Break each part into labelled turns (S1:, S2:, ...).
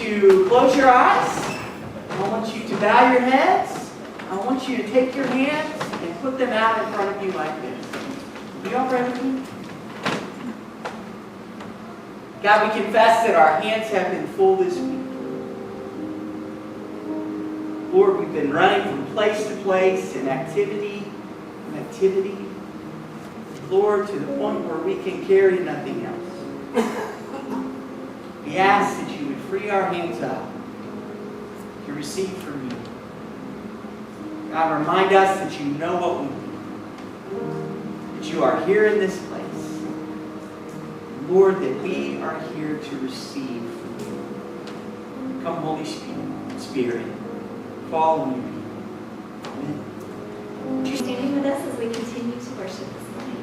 S1: to close your eyes. I want you to bow your heads. I want you to take your hands and put them out in front of you like this. You all pray with me? God, we confess that our hands have been full this week. Lord, we've been running from place to place in activity and activity. Lord, to the point where we can carry nothing else. We ask that you would free our hands up to receive from you. God, remind us that you know what we need. That you are here in this place. Lord, that we are here to receive from you. Come, Holy Spirit, fall on your people. Amen.
S2: Would you stand with us as we continue to worship this morning?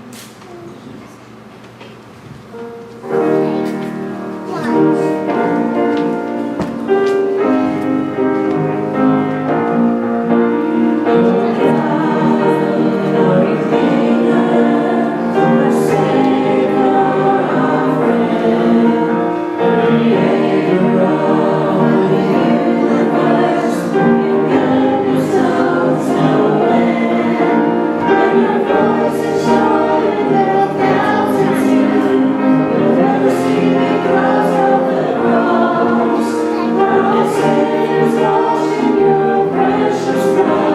S3: Your precious blood.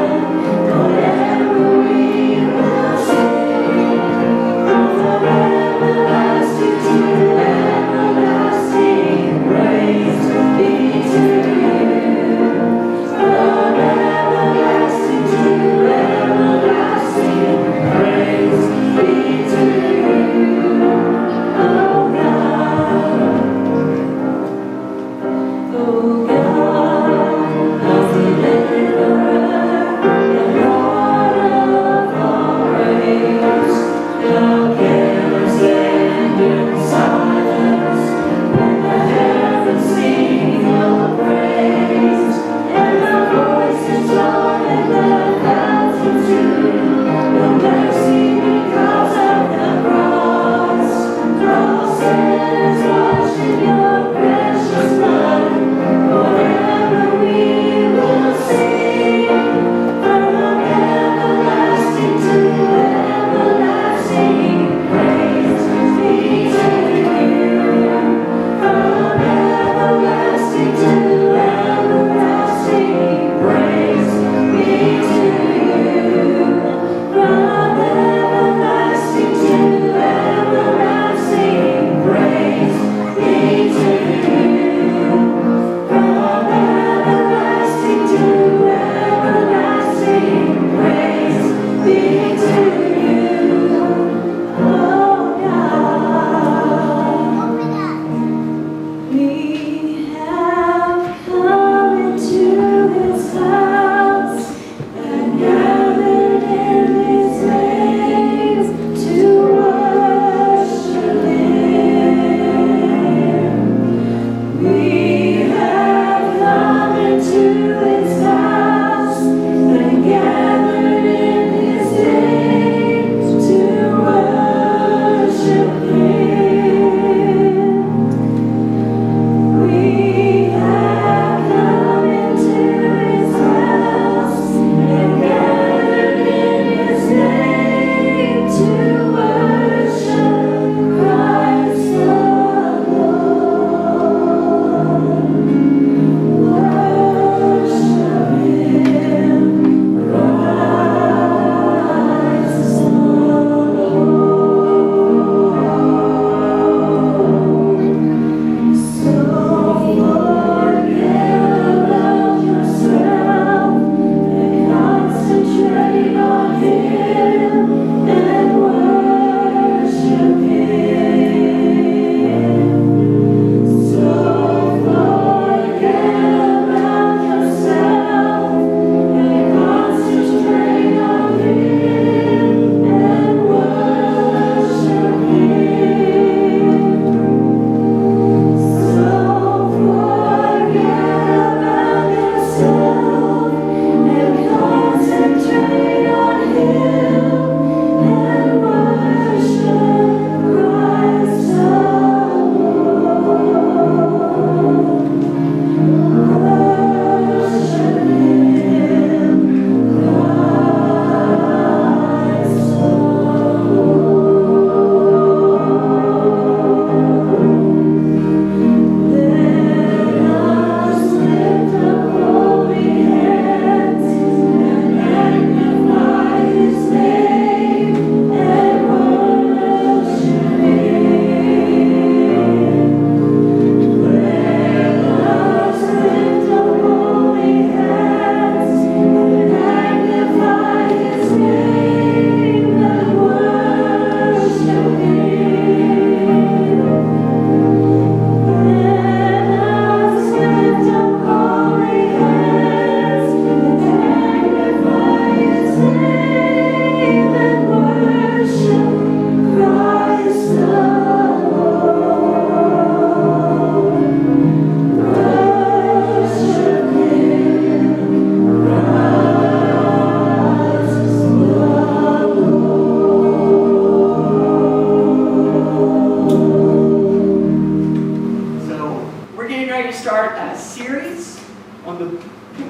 S1: getting ready to start a series on the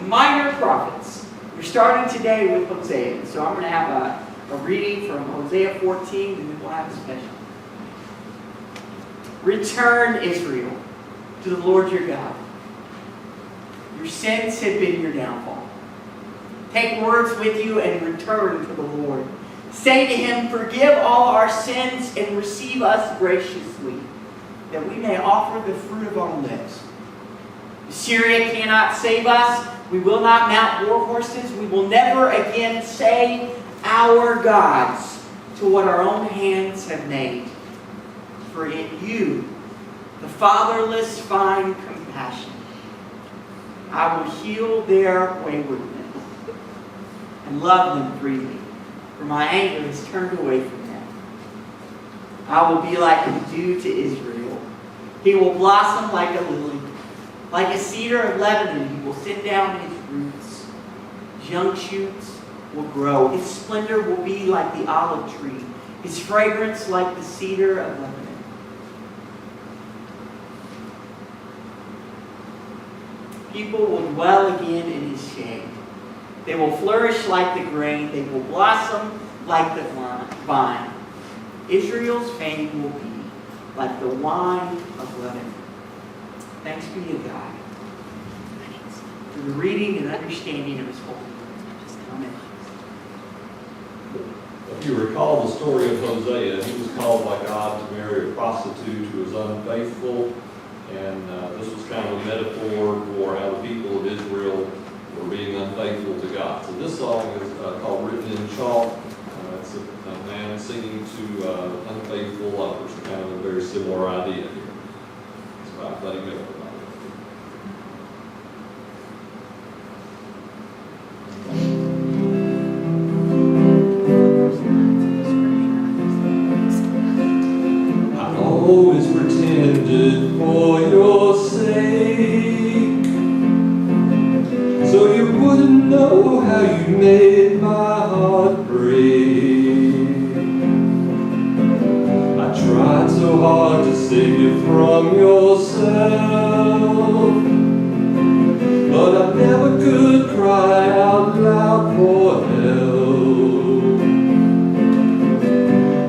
S1: minor prophets. We're starting today with Hosea. So I'm going to have a reading from Hosea 14, and then we'll have a special. Return, Israel, to the Lord your God. Your sins have been your downfall. Take words with you and return to the Lord. Say to him, forgive all our sins and receive us graciously, that we may offer the fruit of our lips. Assyria cannot save us. We will not mount war horses. We will never again say our gods to what our own hands have made. For in you, the fatherless find compassion. I will heal their waywardness and love them freely, for my anger is turned away from them. I will be like the dew to Israel. He will blossom like a lily. Like a cedar of Lebanon, he will send down his roots. His young shoots will grow. His splendor will be like the olive tree. His fragrance like the cedar of Lebanon. People will dwell again in his shade. They will flourish like the grain. They will blossom like the vine. Israel's fame will be like the wine of Lebanon. Thanks be to God for the reading and understanding of his holy word. Amen.
S3: If you recall the story of Hosea, he was called by God to marry a prostitute who was unfaithful. And this was kind of a metaphor for how the people of Israel were being unfaithful to God. So this song is called Written in Chalk. It's a man singing to unfaithful lovers. Kind of a very similar idea here. It's about letting go of it. I always pretended for your sake, so you wouldn't know how you made my heart break. I tried so hard to save you from yourself, but I never could cry out loud for help.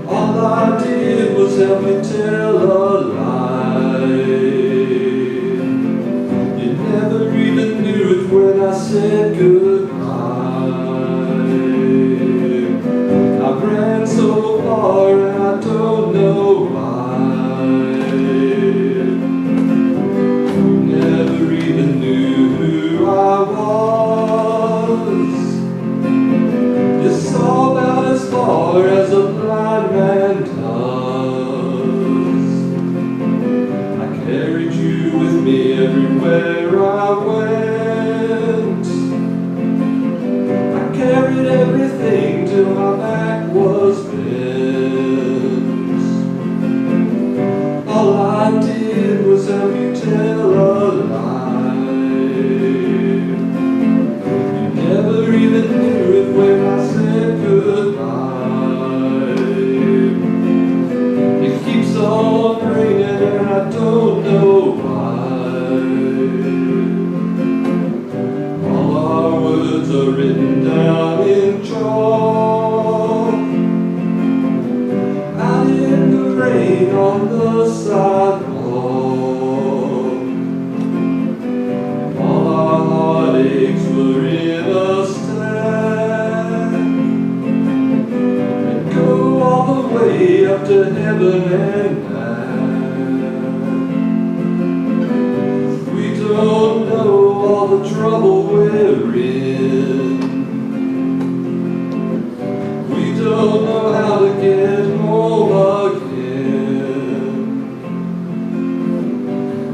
S3: All I did was help you tell a lie. You never even knew it when I said goodbye. I ran so far and I don't know why. Never even knew who I was. You saw about as far as a blind man does. I carried you with me everywhere I went. I carried everything till my back was bent. All I did was help you tell a lie. You never even knew it when I said goodbye. It keeps on ringing and I don't know why. All our words are written down in chalk, out in the rain on the sidewalk. All our heartaches were in a stack, and go all the way up to heaven and back. We don't know all the trouble we're in. We don't know how to get home again.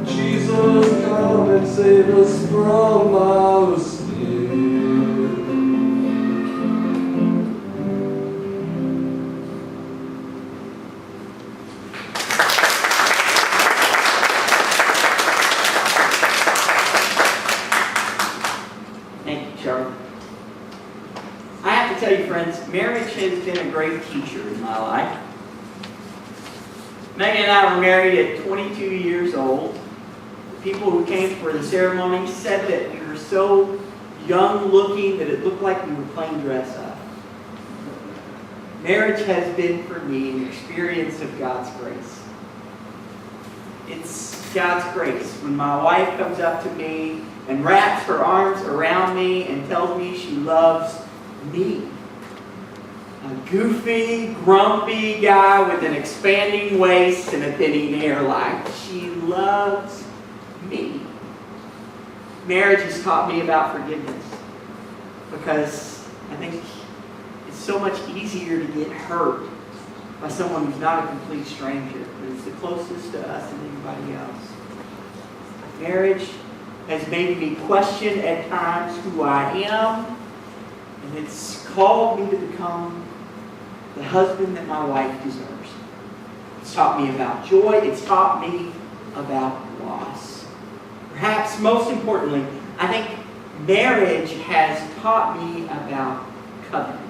S3: Jesus, come and save us from our sin.
S1: Thank you, Charlie. I have to tell you, friends, marriage has been a great teacher in my life. Megan and I were married at 22 years old. people who came for the ceremony said that we were so young looking that it looked like we were playing dress up. Marriage has been for me an experience of God's grace. It's God's grace. When my wife comes up to me and wraps her arms around me and tells me she loves me. A goofy, grumpy guy with an expanding waist and a thinning hairline. She loves me. Marriage has taught me about forgiveness because I think it's so much easier to get hurt by someone who's not a complete stranger, but is the closest to us than anybody else. Marriage has made me question at times who I am, and it's called me to become the husband that my wife deserves. It's taught me about joy. It's taught me about loss. Perhaps most importantly, I think marriage has taught me about covenant.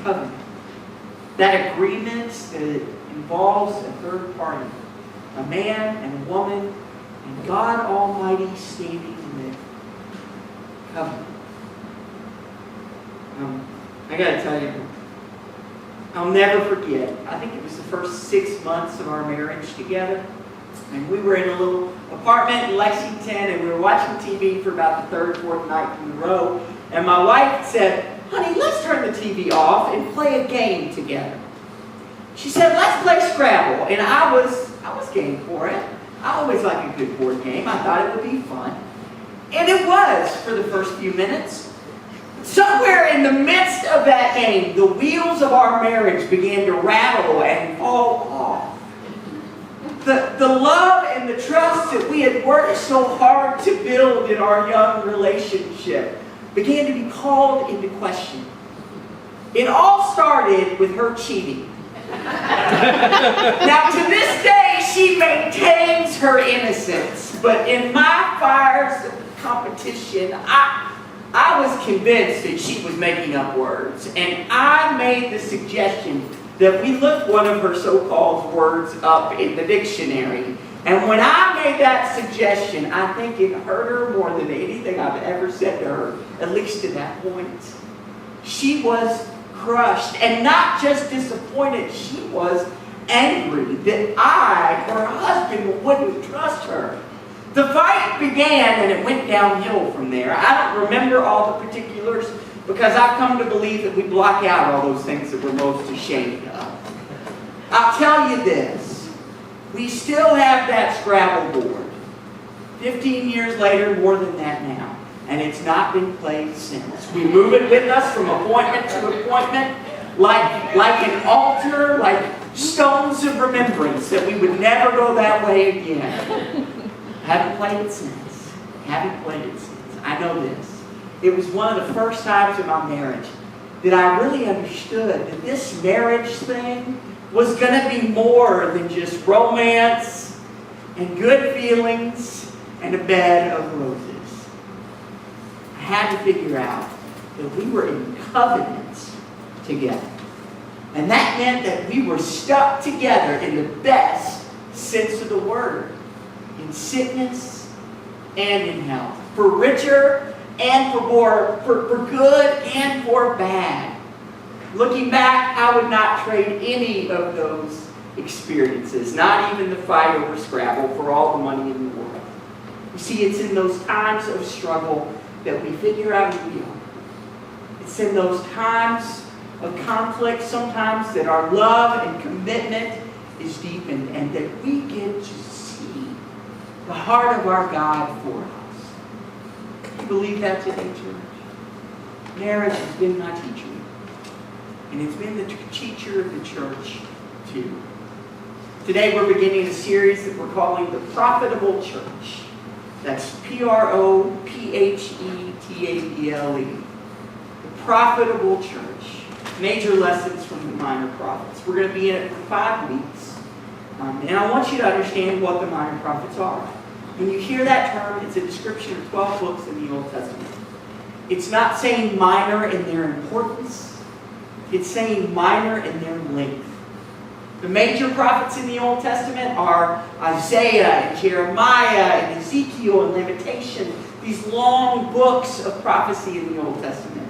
S1: Covenant. That agreement that involves a third party, a man and a woman, and God Almighty standing in it. Covenant. I gotta tell you, I'll never forget. I think it was the first 6 months of our marriage together. And we were in a little apartment in Lexington, and we were watching TV for about the third, fourth night in a row. And my wife said, "Honey, let's turn the TV off and play a game together." She said, "Let's play Scrabble." And I was game for it. I always like a good board game. I thought it would be fun. And it was for the first few minutes. Somewhere in the midst of that game, the wheels of our marriage began to rattle and fall off. The love and the trust that we had worked so hard to build in our young relationship began to be called into question. It all started with her cheating. Now, to this day, she maintains her innocence. But in my fires of competition, I was convinced that she was making up words. And I made the suggestion that we look one of her so-called words up in the dictionary. And when I made that suggestion, I think it hurt her more than anything I've ever said to her, at least to that point. She was crushed, and not just disappointed, she was angry that I, her husband, wouldn't trust her. The fight began and it went downhill from there. I don't remember all the particulars because I've come to believe that we block out all those things that we're most ashamed of. I'll tell you this, we still have that Scrabble board. 15 years later, more than that now. And it's not been played since. We move it with us from appointment to appointment, like an altar, like stones of remembrance, that we would never go that way again. Haven't played it since. Haven't played it since. I know this. It was one of the first times in my marriage that I really understood that this marriage thing was going to be more than just romance and good feelings and a bed of roses. I had to figure out that we were in covenant together. And that meant that we were stuck together in the best sense of the word. In sickness and in health. For richer and for more. For good and for bad. Looking back, I would not trade any of those experiences. Not even the fight over Scrabble for all the money in the world. You see, it's in those times of struggle that we figure out who we are. It's in those times of conflict sometimes that our love and commitment is deepened and that we get to see the heart of our God for us. Do you believe that today, church? Marriage has been my teacher. And it's been the teacher of the church, too. Today we're beginning a series that we're calling the Prophetable Church. That's Prophetable. The Prophetable Church. Major lessons from the minor prophets. We're going to be in it for 5 weeks. And I want you to understand what the minor prophets are. When you hear that term, it's a description of 12 books in the Old Testament. It's not saying minor in their importance. It's saying minor in their length. The major prophets in the Old Testament are Isaiah and Jeremiah and Ezekiel and Lamentation, these long books of prophecy in the Old Testament.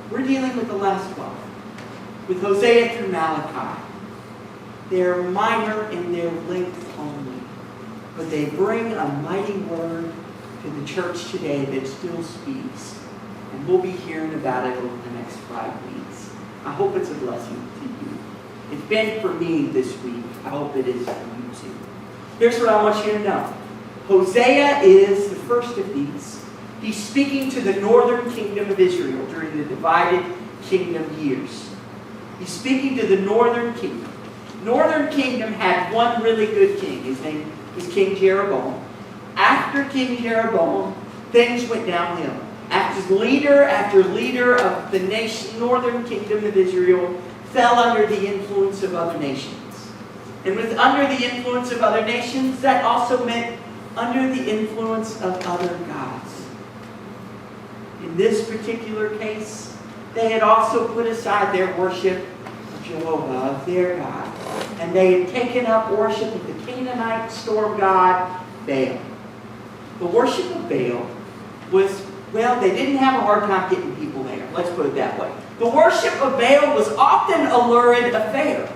S1: We're dealing with the last 12, with Hosea through Malachi. They're minor in their length only, but they bring a mighty word to the church today that still speaks. And we'll be hearing about it over the next 5 weeks. I hope it's a blessing to you. It's been for me this week. I hope it is for you too. Here's what I want you to know. Hosea is the first of these. He's speaking to the northern kingdom of Israel during the divided kingdom years. He's speaking to the northern kingdom. Northern kingdom had one really good king. His name was King Jeroboam. After King Jeroboam, things went downhill. After leader of the nation, northern kingdom of Israel fell under the influence of other nations. And with under the influence of other nations, that also meant under the influence of other gods. In this particular case, they had also put aside their worship of Jehovah, of their God. And they had taken up worship of the Canaanite storm god, Baal. The worship of Baal was, well, they didn't have a hard time getting people there. Let's put it that way. The worship of Baal was often a lurid affair.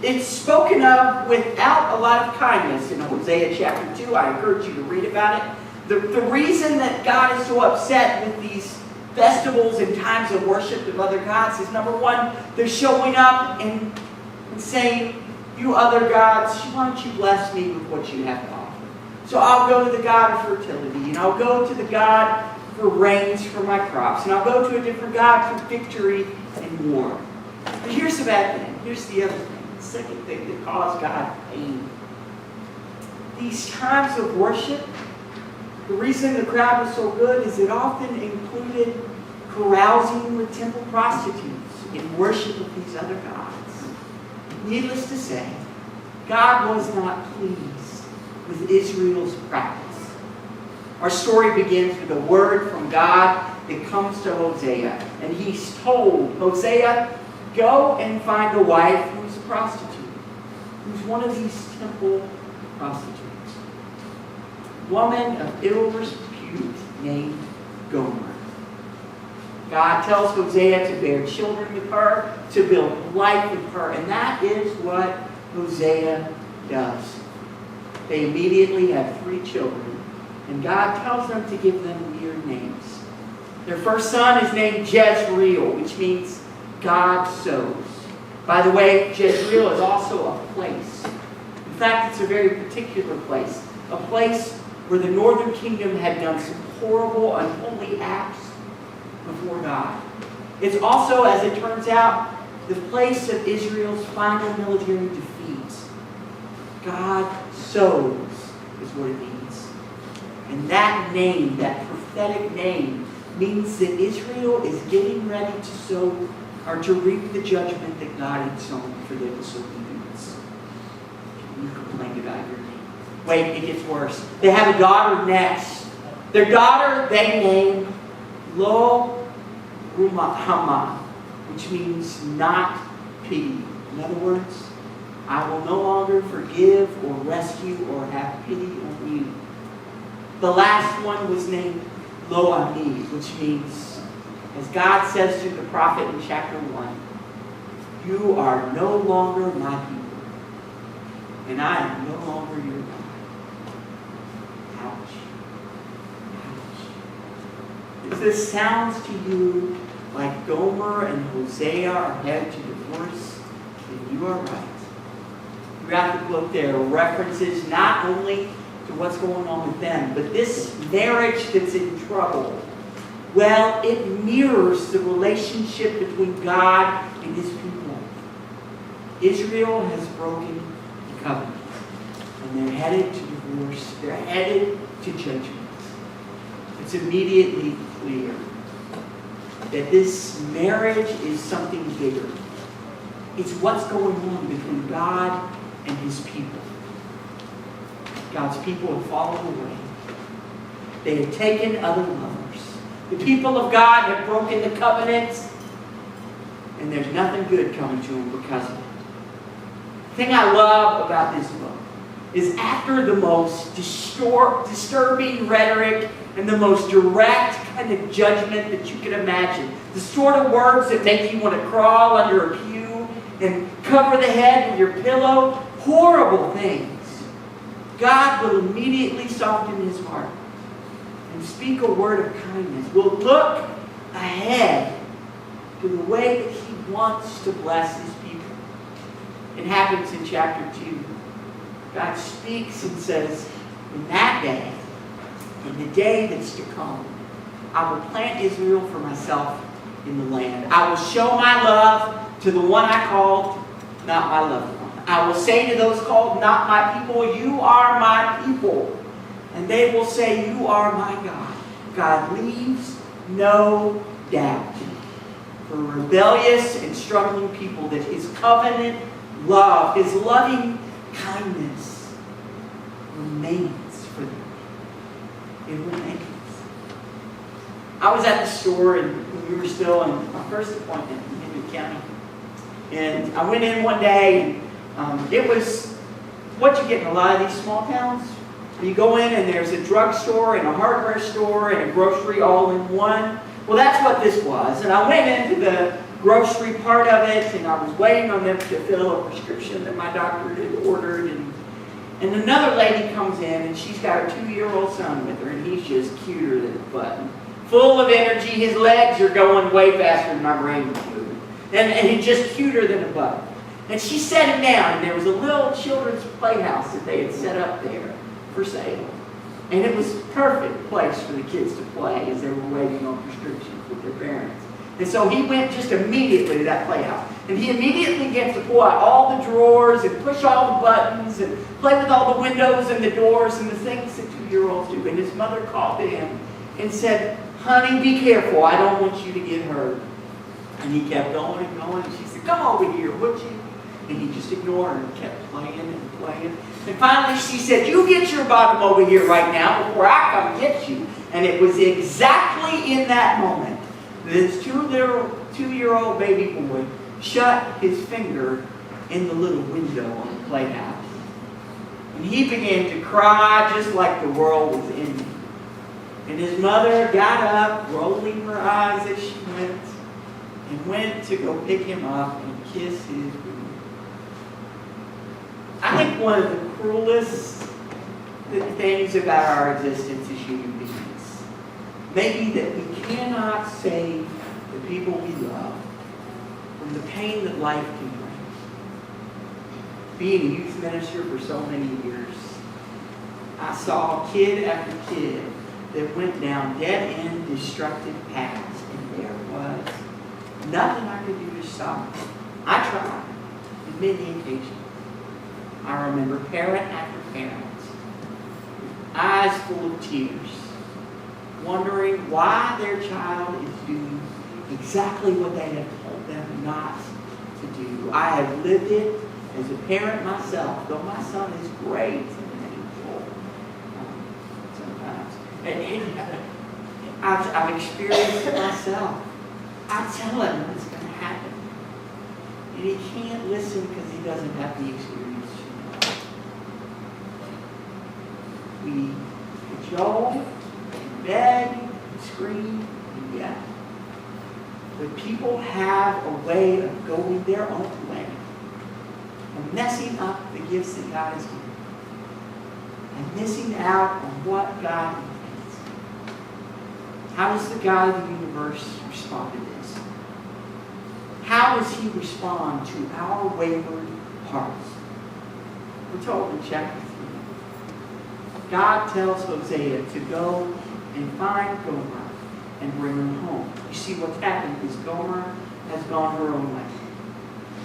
S1: It's spoken of without a lot of kindness in Hosea chapter 2. I encourage you to read about it. The reason that God is so upset with these festivals and times of worship of other gods is, number one, they're showing up and saying, you other gods, why don't you bless me with what you have to offer? So I'll go to the God of fertility, and I'll go to the God for rains for my crops, and I'll go to a different God for victory and war. But here's the bad thing. Here's the other thing. The second thing that caused God pain. These times of worship, the reason the crowd was so good is it often included carousing with temple prostitutes in worship of these other gods. Needless to say, God was not pleased with Israel's practice. Our story begins with a word from God that comes to Hosea. And he's told, Hosea, go and find a wife who's a prostitute, who's one of these temple prostitutes. Woman of ill repute named Gomer. God tells Hosea to bear children with her, to build life with her, and that is what Hosea does. They immediately have 3 children, and God tells them to give them weird names. Their first son is named Jezreel, which means God sows. By the way, Jezreel is also a place. In fact, it's a very particular place. A place where the northern kingdom had done some horrible, unholy acts before God. It's also, as it turns out, the place of Israel's final military defeat. God sows is what it means. And that name, that prophetic name, means that Israel is getting ready to sow or to reap the judgment that God had sown for their disobedience. You complained about your name. Wait, it gets worse. They have a daughter next. Their daughter they named Lo Ruhamah, which means not pity. In other words, I will no longer forgive or rescue or have pity on you. The last one was named Lo Ami, which means, as God says to the prophet in chapter 1, you are no longer my people, and I am no longer your God. Ouch. Ouch. If this sounds to you like Gomer and Hosea are headed to divorce, then you are right. Throughout the book there are references not only to what's going on with them, but this marriage that's in trouble, well, it mirrors the relationship between God and His people. Israel has broken the covenant, and they're headed to divorce. They're headed to judgment. It's immediately clear that this marriage is something bigger. It's what's going on between God and His people. God's people have fallen away. They have taken other lovers. The people of God have broken the covenant, and there's nothing good coming to them because of it. thing I love about this book is after the most disturbing rhetoric and the most direct kind of judgment that you can imagine, the sort of words that make you want to crawl under a pew and cover the head with your pillow, horrible things, God will immediately soften his heart and speak a word of kindness. Will look ahead to the way that he wants to bless his people. It happens in chapter 2. God speaks and says, in that day, in the day that's to come, I will plant Israel for myself in the land. I will show my love to the one I called, not my loved one. I will say to those called, not my people, you are my people. And they will say, you are my God. God leaves no doubt for rebellious and struggling people that his covenant love, his loving kindness remains for them. It remains. I was at the store and we were still in my first appointment in Henry County. And I went in one day and it was what you get in a lot of these small towns. You go in and there's a drugstore and a hardware store and a grocery all in one. Well, that's what this was. And I went into the grocery part of it and I was waiting on them to fill a prescription that my doctor had ordered. And another lady comes in and she's got her 2-year-old son with her and he's just cuter than a button. Full of energy. His legs are going way faster than my brain was moving. And he's just cuter than a button. And she set him down and there was a little children's playhouse that they had set up there for sale. And it was a perfect place for the kids to play as they were waiting on prescriptions with their parents. And so he went just immediately to that playhouse. And he immediately gets to pull out all the drawers and push all the buttons and play with all the windows and the doors and the things that 2-year-olds do. And his mother called to him and said, honey, be careful. I don't want you to get hurt. And he kept going and going. And she said, come over here, would you? And he just ignored her and kept playing and playing. And finally she said, you get your bottom over here right now before I come get you. And it was exactly in that moment that this 2-year-old baby boy shut his finger in the little window on the playhouse. And he began to cry just like the world was ending. And his mother got up, rolling her eyes as she went to go pick him up and kiss his booty. I think one of the cruelest things about our existence as human beings may be that we cannot save the people we love from the pain that life can bring. Being a youth minister for so many years, I saw kid after kid that went down dead-end, destructive paths, and there was nothing I could do to stop them. I tried on many occasions. I remember parent after parent, eyes full of tears, wondering why their child is doing exactly what they have told them not to do. I have lived it as a parent myself, though my son is great and painful sometimes. And I've experienced it myself. I tell him what's going to happen. And he can't listen because he doesn't have the experience. We cajole, and beg, and scream, and yell. But people have a way of going their own way and messing up the gifts that God has given and missing out on what God intends. How does the God of the universe respond to this? How does he respond to our wayward hearts? We're told in chapter 3. God tells Hosea to go and find Gomer and bring her home. You see what's happened is Gomer has gone her own way.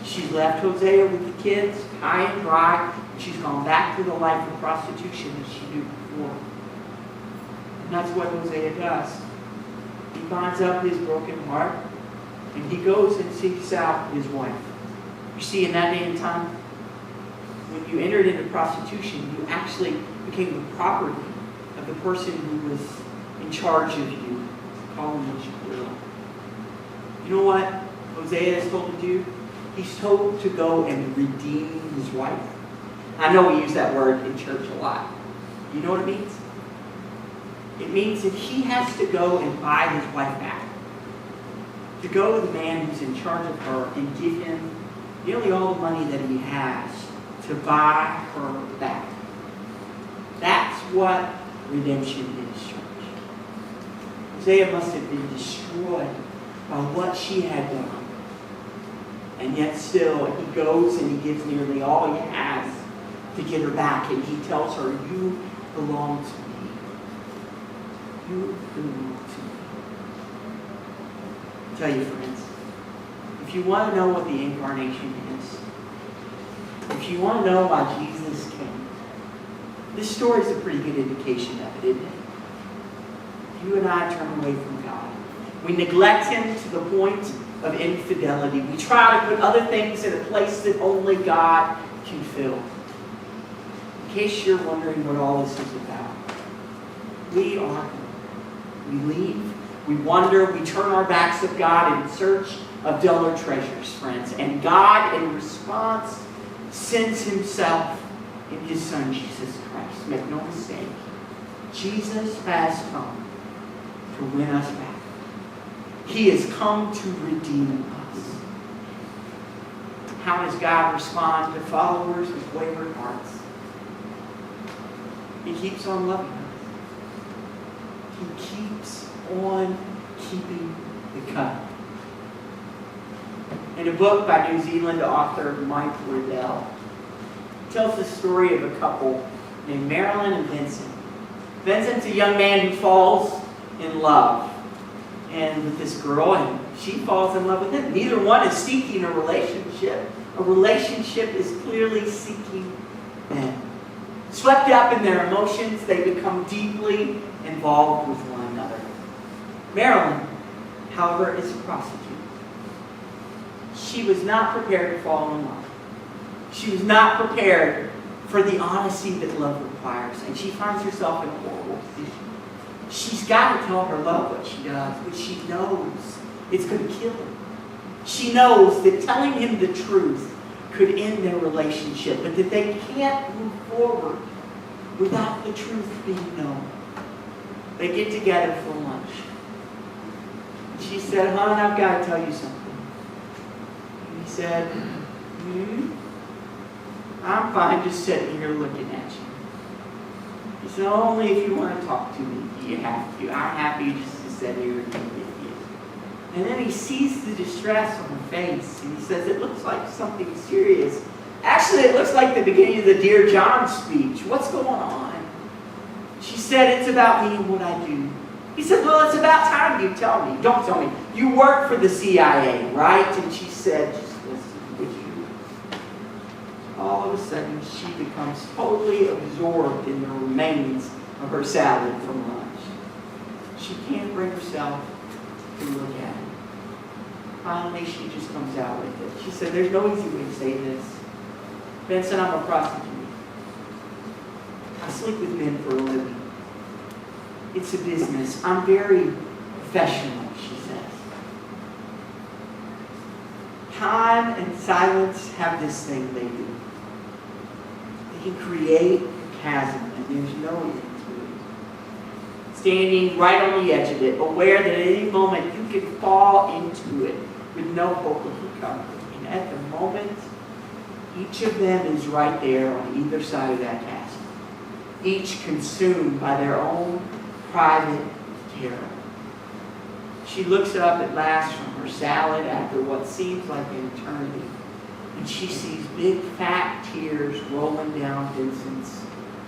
S1: She's left Hosea with the kids, high and dry, and she's gone back to the life of prostitution that she knew before. And that's what Hosea does. He binds up his broken heart, and he goes and seeks out his wife. You see, in that day and time, when you entered into prostitution, you actually became the property of the person who was in charge of you. Call him what you will. You know what Hosea is told to do? He's told to go and redeem his wife. I know we use that word in church a lot. You know what it means? It means that he has to go and buy his wife back. To go to the man who's in charge of her and give him nearly all the money that he has to buy her back. That's what redemption is, church. Hosea must have been destroyed by what she had done. And yet still, he goes and he gives nearly all he has to get her back. And he tells her, you belong to me. You belong to me. I tell you, friends, if you want to know what the incarnation is, if you want to know why Jesus came, this story is a pretty good indication of it, isn't it? If you and I turn away from God, we neglect him to the point of infidelity. We try to put other things in a place that only God can fill. In case you're wondering what all this is about, we leave, we wander, we turn our backs of God in search of duller treasures, friends. And God, in response, sends himself in his Son, Jesus Christ. Make no mistake, Jesus has come to win us back. He has come to redeem us. How does God respond to followers with wayward hearts? He keeps on loving us. He keeps on keeping the covenant. In a book by New Zealand author Mike Riddell, tells the story of a couple named Marilyn and Vincent. Vincent's a young man who falls in love and with this girl, and she falls in love with him. Neither one is seeking a relationship. A relationship is clearly seeking them. Swept up in their emotions, they become deeply involved with one another. Marilyn, however, is a prostitute. She was not prepared to fall in love. She was not prepared for the honesty that love requires, and she finds herself in a horrible position. She's got to tell her love what she does, but she knows it's going to kill her. She knows that telling him the truth could end their relationship, but that they can't move forward without the truth being known. They get together for lunch. She said, "Hon, I've got to tell you something." And he said, "I'm fine just sitting here looking at you." He said, "Only if you want to talk to me, you have to. I'm happy just to sit here and look at you." And then he sees the distress on her face, and he says, "It looks like something serious. Actually, it looks like the beginning of the Dear John speech. What's going on?" She said, "It's about me and what I do." He said, "Well, it's about time you tell me. Don't tell me. You work for the CIA, right?" And she said, "Just listen, would you?" All of a sudden, she becomes totally absorbed in the remains of her salad from lunch. She can't bring herself to look at it. Finally, she just comes out with it. She said, "There's no easy way to say this. Vincent, I'm a prostitute. I sleep with men for a living. It's a business. I'm very professional," she says. Time and silence have this thing they do. They can create a chasm, and there's no end to it. Standing right on the edge of it, aware that at any moment you can fall into it with no hope of recovery. And at the moment, each of them is right there on either side of that chasm, each consumed by their own private terror. She looks up at last from her salad after what seems like an eternity, and she sees big fat tears rolling down Vincent's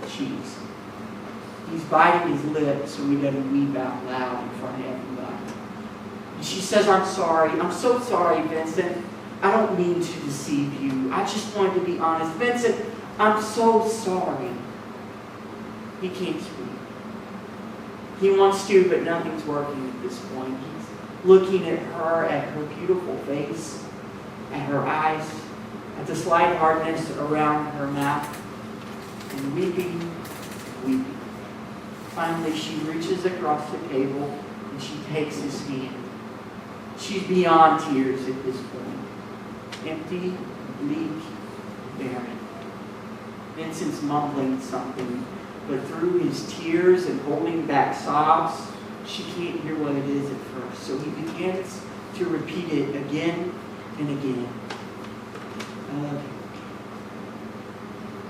S1: cheeks. He's biting his lip so he doesn't weep out loud in front of everybody. And she says, "I'm sorry. I'm so sorry, Vincent. I don't mean to deceive you. I just wanted to be honest. Vincent, I'm so sorry." He can't speak. He wants to, but nothing's working at this point. He's looking at her beautiful face, at her eyes, at the slight hardness around her mouth, and weeping. Finally, she reaches across the table and she takes his hand. She's beyond tears at this point. empty, bleak, barren. Vincent's mumbling something, but through his tears and holding back sobs, she can't hear what it is at first. So he begins to repeat it again and again. I love you.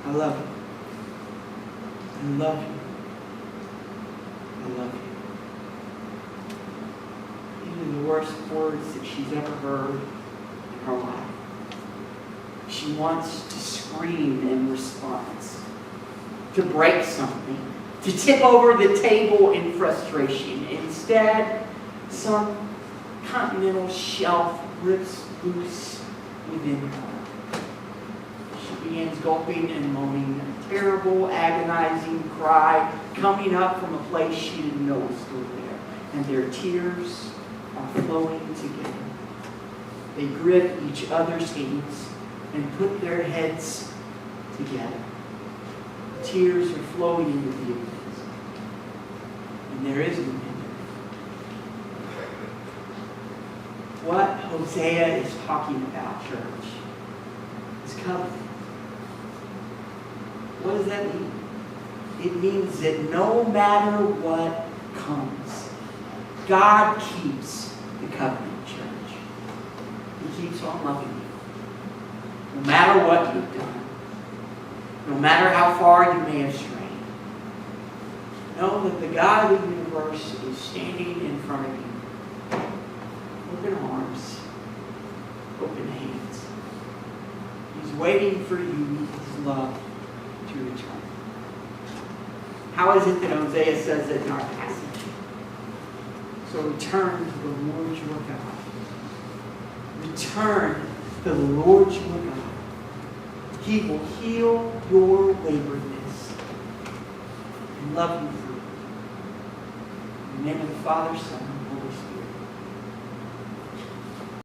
S1: I love you. I love you. I love you. These are the worst words that she's ever heard in her life. She wants to scream in response, to break something, to tip over the table in frustration. Instead, some continental shelf rips loose within her. She begins gulping and moaning, a terrible, agonizing cry coming up from a place she didn't know was still there. And their tears are flowing together. They grip each other's hands and put their heads together. Tears are flowing into the abyss. And there is no end. What Hosea is talking about, church, is covenant. What does that mean? It means that no matter what comes, God keeps the covenant, church. He keeps on loving you. No matter what you've done. No matter how far you may have strayed. Know that the God of the universe is standing in front of you. Open arms. Open hands. He's waiting for you, his love, to return. How is it that Hosea says it in our passage? So return to the Lord your God. Return to the Lord your God. He will heal your waywardness and love you through it. In the name of the Father, Son,